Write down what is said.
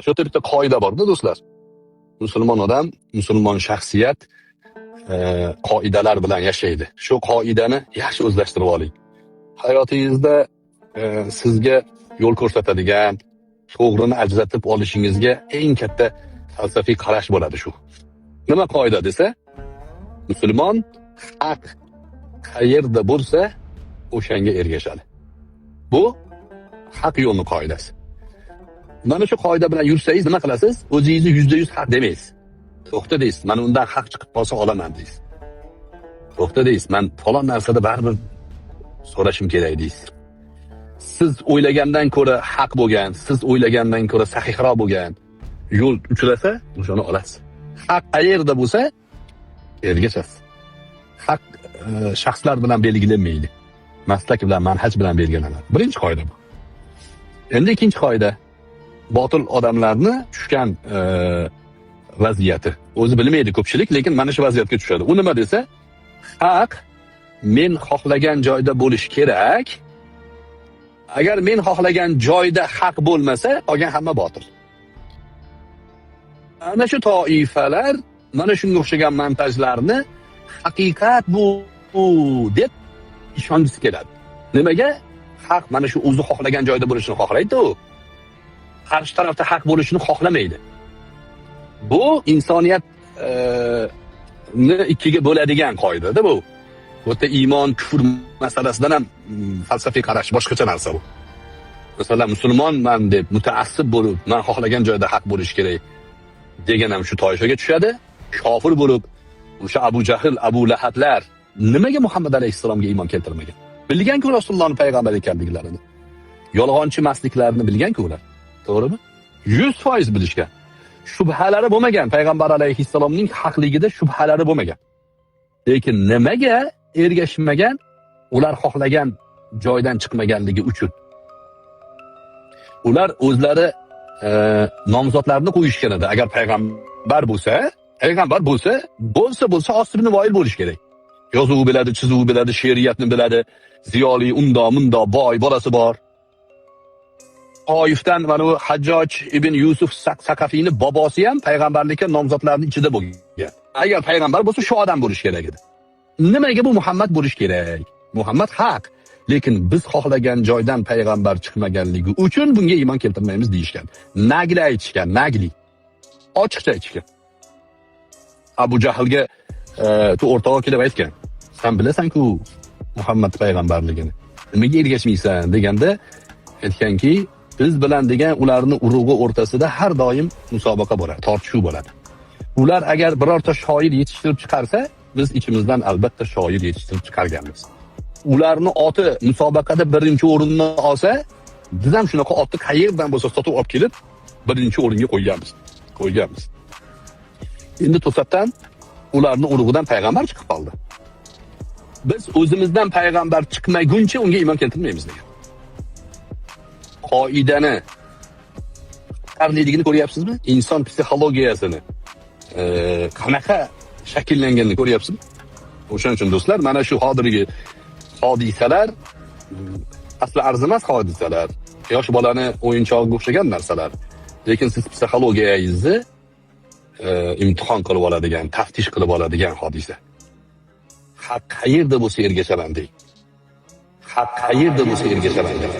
Shu yerda bitta qoida borda do'stlar. Musulmon odam, musulmon shaxsiyat qoidalar bilan yashaydi. Shu qoidani yaxshi o'zlashtirib oling. Hayotingizda sizga yo'l ko'rsatadigan, to'g'rini ajratib olishingizga eng katta falsafiy qarash bo'ladi shu. Nima qoida desa, musulmon haq qayerda bo'lsa, o'shanga ergashadi. Bu haq yo'lning qoidasi. Mana shu qoida bilan yursangiz nima qilasiz? O'zingizni %100 haq demaysiz. To'xta deysiz, men undan haq chiqib qolsa olaman deysiz. To'xta deysiz, men falon narsada baribir so'rashim kerak deysiz. Siz o'ylagandan ko'ra haq bo'lgan, siz o'ylagandan ko'ra sahihroq bo'lgan yo'l uchrasa, o'shani olasiz. Haq qayerda bo'lsa, ergashasiz. Haq shaxslar bilan belgilanmaydi. Maslak bilan, manhaj bilan belgilanadi. Birinchi qoida bu. Endi ikkinchi qoida. Botil odamlarni tushgan vaziyati. O'zi bilmaydi ko'pchilik, lekin mana shu vaziyatga tushadi. U nima desa, haq men xohlagan joyda bo'lish kerak. Agar men xohlagan joyda haq bo'lmasa, qolgan hamma botil. Ana shu toifalar mana shunga o'xshagan montajlarni haqiqat bu deb ishongisi keladi. Nimaga? Haq mana shu o'zi xohlagan joyda bo'lishini xohlaydi-ku. Qarshi tarafda haq bo'lishini xohlamaydi. Bu insoniyat ikkiga bo'ladigan qoida-da bu. Bu yerda iymon, kufr masalasidan ham falsafiy qarash boshqacha narsa bu. Masalan, musulmonman deb mutaassib bo'lib, men xohlagan joyda haq bo'lish kerak degan ham shu toifaga tushadi. Kofir bo'lib, o'sha Abu Jahl, Abu Lahablar nimaga Muhammad alayhisalomga iymon keltirmagan? Bilgan-ku Rasulullohning payg'ambar ekanliklarini. Yolg'onchi emasliklarini bilgan-ku ular. To'g'rimi? 100% bilishgan. Shubhalari bo'lmagan. Payg'ambar alayhisalomning haqligida shubhalari bo'lmagan. Lekin nimaga ergashmagan? Ular xohlagan joydan chiqmaganligi uchun. Ular o'zlari nomzodlarni qo'yishgan edi. Agar payg'ambar bo'lsa Osibni Voil bo'lish kerak. Yozuv biladi, chizuv biladi, she'riyatni biladi, ziyoli, mundo, boy bolasi bor. Toifdan mana bu Hajjoj ibn Yusuf Saqafiyni bobosi ham payg'ambarlikka nomzodlarning ichida bo'lgan. Agar payg'ambar bo'lsa shu odam bo'lish kerak edi. Nimaga bu Muhammad bo'lish kerak? Muhammad haq. Lekin biz xohlagan joydan payg'ambar chiqmaganligi uchun bunga iymon keltirmaymiz deyishgan. Nagli aytishgan, nagli. Ochiqcha aytishgan. Abu Jahlga o'rtog'i kelib aytgan. Sen bilasan-ku Muhammad payg'ambarligini. Nimaga ergashmaysan deganda aytganki, biz bilan degan ularni urug'i o'rtasida har doim musobaqa bo'ladi, tortishuv bo'ladi. Ular agar birorta shoir yetishtirib chiqarsa, biz ichimizdan albatta shoir yetishtirib chiqarganmiz. Ularni oti musobaqada birinchi o'rinni olsa, biz ham shunaqa otni qayerdan bo'lsa sotib olib kelib, birinchi o'ringa qo'yganmiz. Endi to'satdan ularni urug'idan payg'ambar chiqib qoldi. Biz o'zimizdan payg'ambar chiqmaguncha unga iymon keltirmaymiz degan. Qoidani qarliligini ko'ryapsizmi? Inson psixologiyasini qanaqa shakllanganini ko'ryapsizmi? O'shaning uchun do'stlar, mana shu hozirgi hodisalar asli arzimas hodisalar. Yosh bolani o'yinchog'iga o'xshagan narsalar. Lekin siz psixologiyangizni imtihon qilib oladigan, taftish qilib oladigan hodisa. Haq qayerda bo'lsa ergashaman deng. Haq qayerda bo'lsa ergashaman deng.